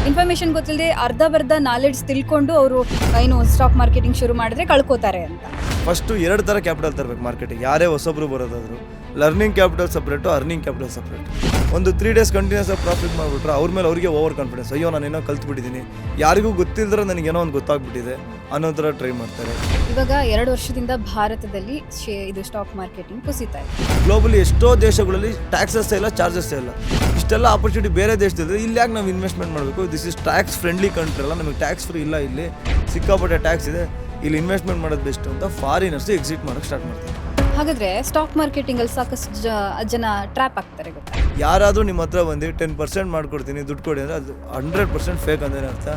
Information ಗೊತ್ತಿಲ್ಲದೆ ಅರ್ಧ knowledge ತಿಳ್ಕೊಂಡು ಅವರು ಏನು ಸ್ಟಾಕ್ ಮಾರ್ಕೆಟಿಂಗ್ ಶುರು ಮಾಡಿದ್ರೆ ಕಳ್ಕೋತಾರೆ ಅಂತ. ಫಸ್ಟು 2 ಥರ ಕ್ಯಾಪಿಟಲ್ ತರಬೇಕು ಮಾರ್ಕೆಟಿಗೆ. ಯಾರೇ ಹೊಸೊಬ್ರು ಬರೋದಾದ್ರು learning capital separate, earning capital separate. ಒಂದು 3 ಡೇಸ್ ಕಂಟಿನ್ಯೂಸ್ ಆಗಿ ಪ್ರಾಫಿಟ್ ಮಾಡಿಬಿಟ್ರೆ ಅವ್ರ ಮೇಲೆ ಅವ್ರಿಗೆ ಓವರ್ ಕಾನ್ಫಿಡೆನ್ಸ್, ಅಯ್ಯೋ ನಾನೇನೋ ಕಲ್ತ್ಬಿಟ್ಟಿದ್ದೀನಿ, ಯಾರಿಗೂ ಗೊತ್ತಿಲ್ಲದ್ರೆ ನನಗೇನೋ ಒಂದು ಗೊತ್ತಾಗ್ಬಿಟ್ಟಿದೆ ಅನ್ನೋ ಥರ ಟ್ರೈ ಮಾಡ್ತಾರೆ. ಇವಾಗ 2 ವರ್ಷದಿಂದ ಭಾರತದಲ್ಲಿ ಇದು ಸ್ಟಾಕ್ ಮಾರ್ಕೆಟಿಂಗ್ ಕುಸಿತಾ ಇದೆ. ಗ್ಲೋಬಲಿ ಎಷ್ಟೋ ದೇಶಗಳಲ್ಲಿ ಟ್ಯಾಕ್ಸಸ್ ಇಲ್ಲ, ಚಾರ್ಜಸ್ ಇಲ್ಲ. ಇಷ್ಟೆಲ್ಲ ಆಪರ್ಚುನಿಟಿ ಬೇರೆ ದೇಶದಲ್ಲಿ ಇಲ್ಲಿ ಯಾಕೆ ನಾವು ಇನ್ವೆಸ್ಟ್ಮೆಂಟ್ ಮಾಡಬೇಕು? This is tax friendly country ಅಲ್ಲ, ನಮಗೆ ಟ್ಯಾಕ್ಸ್ ಫ್ರೀ ಇಲ್ಲ, ಇಲ್ಲಿ ಸಿಕ್ಕಾಪಟ್ಟೆ ಟ್ಯಾಕ್ಸ್ ಇದೆ, ಇಲ್ಲಿ ಇನ್ವೆಸ್ಟ್ಮೆಂಟ್ ಮಾಡೋದು ಬೆಸ್ಟ್ ಅಂತ ಫಾರಿನರ್ಸ್ ಎಕ್ಸಿಟ್ ಮಾಡೋಕ್ಕೆ ಸ್ಟಾರ್ಟ್ ಮಾಡ್ತಾರೆ. ಹಾಗಾದ್ರೆ ಸ್ಟಾಕ್ ಮಾರ್ಕೆಟಿಂಗ್ ಅಲ್ಲಿ ಸಾಕಷ್ಟು ಜನ ಟ್ರ್ಯಾಪ್ ಆಗ್ತಾರೆ ಗೊತ್ತಾ? ಯಾರಾದರೂ ನಿಮ್ಮ ಹತ್ರ ಬಂದು 10% ಮಾಡ್ಕೊಡ್ತೀನಿ ದುಡ್ಡು ಕೊಡಿ ಅಂದರೆ ಅದು 100% ಫೇಕ್ ಅಂದರೆ ಅರ್ಥ.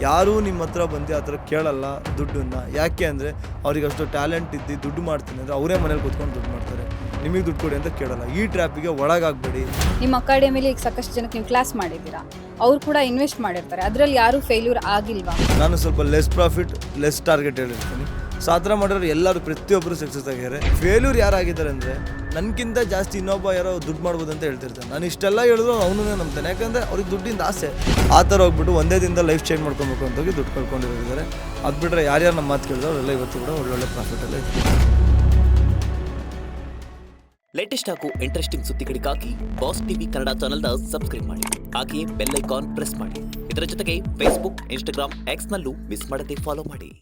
ಯಾರೂ ನಿಮ್ಮ ಹತ್ರ ಬಂದು ಆ ಥರ ಕೇಳಲ್ಲ ದುಡ್ಡನ್ನು. ಯಾಕೆ ಅಂದರೆ ಅವ್ರಿಗೆ ಅಷ್ಟು ಟ್ಯಾಲೆಂಟ್ ಇದ್ದು ದುಡ್ಡು ಮಾಡ್ತೀನಿ ಅಂದರೆ ಅವರೇ ಮನೇಲಿ ಕೂತ್ಕೊಂಡು ದುಡ್ಡು ಮಾಡ್ತಾರೆ, ನಿಮಗೆ ದುಡ್ಡು ಕೊಡಿ ಅಂತ ಕೇಳಲ್ಲ. ಈ ಟ್ರ್ಯಾಪಿಗೆ ಒಳಗಾಗಬೇಡಿ. ನಿಮ್ಮ ಅಕಾಡೆಮಿಲಿ ಈಗ ಸಾಕಷ್ಟು ಜನಕ್ಕೆ ನೀವು ಕ್ಲಾಸ್ ಮಾಡಿದ್ದೀರಾ, ಅವ್ರು ಕೂಡ ಇನ್ವೆಸ್ಟ್ ಮಾಡಿರ್ತಾರೆ, ಅದರಲ್ಲಿ ಯಾರೂ ಫೇಲ್ಯೂರ್ ಆಗಿಲ್ವಾ? ನಾನು ಸ್ವಲ್ಪ ಲೆಸ್ ಪ್ರಾಫಿಟ್ ಲೆಸ್ ಟಾರ್ಗೆಟ್ ಹೇಳಿರ್ತೀನಿ. ಸೊ ಆ ಥರ ಮಾಡಿದ್ರೆ ಎಲ್ಲರೂ ಪ್ರತಿಯೊಬ್ಬರು ಸಕ್ಸಸ್ ಆಗಿದ್ದಾರೆ. ಫೇಲ್ಯೂರ್ ಯಾರಾಗಿದ್ದಾರೆ ಅಂದರೆ ನನಗಿಂತ ಜಾಸ್ತಿ ಇನ್ನೊಬ್ಬ ಯಾರೋ ದುಡ್ಡು ಮಾಡ್ಬೋದು ಅಂತ ಹೇಳ್ತಿರ್ತಾನೆ. ನಾನು ಇಷ್ಟೆಲ್ಲ ಹೇಳಿದ್ರು ಅವನೇ ನಂಬ್ತಾನೆ, ಯಾಕಂದರೆ ಅವ್ರಿಗೆ ದುಡ್ಡಿಂದ ಆಸೆ. ಆ ಥರ ಹೋಗ್ಬಿಟ್ಟು ಒಂದೇ ದಿನದ ಲೈಫ್ ಚೇಂಜ್ ಮಾಡ್ಕೊಬೇಕು ಅಂತ ಹೋಗಿ ದುಡ್ಡು ಕಳ್ಕೊಂಡಿದ್ದಾರೆ. ಅದು ಬಿಟ್ಟರೆ ಯಾರ್ಯಾರು ನಮ್ಮ ಮಾತು ಕೇಳಿದ್ರು ಅವರೆಲ್ಲ ಇವತ್ತು ಕೂಡ ಒಳ್ಳೊಳ್ಳೆ ಪ್ರಾಫಿಟಲ್ಲೇ ಇದ್ದಾರೆ. ಲೇಟೆಸ್ಟ್ ಹಾಗೂ ಇಂಟ್ರೆಸ್ಟಿಂಗ್ ಸುದ್ದಿಗಳಿಗಾಗಿ ಬಾಸ್ ಟಿವಿ ಕನ್ನಡ ಚಾನೆಲ್ನ ಸಬ್ಸ್ಕ್ರೈಬ್ ಮಾಡಿ. ಹಾಗೆಯೇ ಬೆಲ್ ಐಕಾನ್ ಪ್ರೆಸ್ ಮಾಡಿ. ಇದರ ಜೊತೆಗೆ ಫೇಸ್ಬುಕ್, ಇನ್ಸ್ಟಾಗ್ರಾಮ್, ಎಕ್ಸ್ನಲ್ಲೂ ಮಿಸ್ ಮಾಡದೆ ಫಾಲೋ ಮಾಡಿ.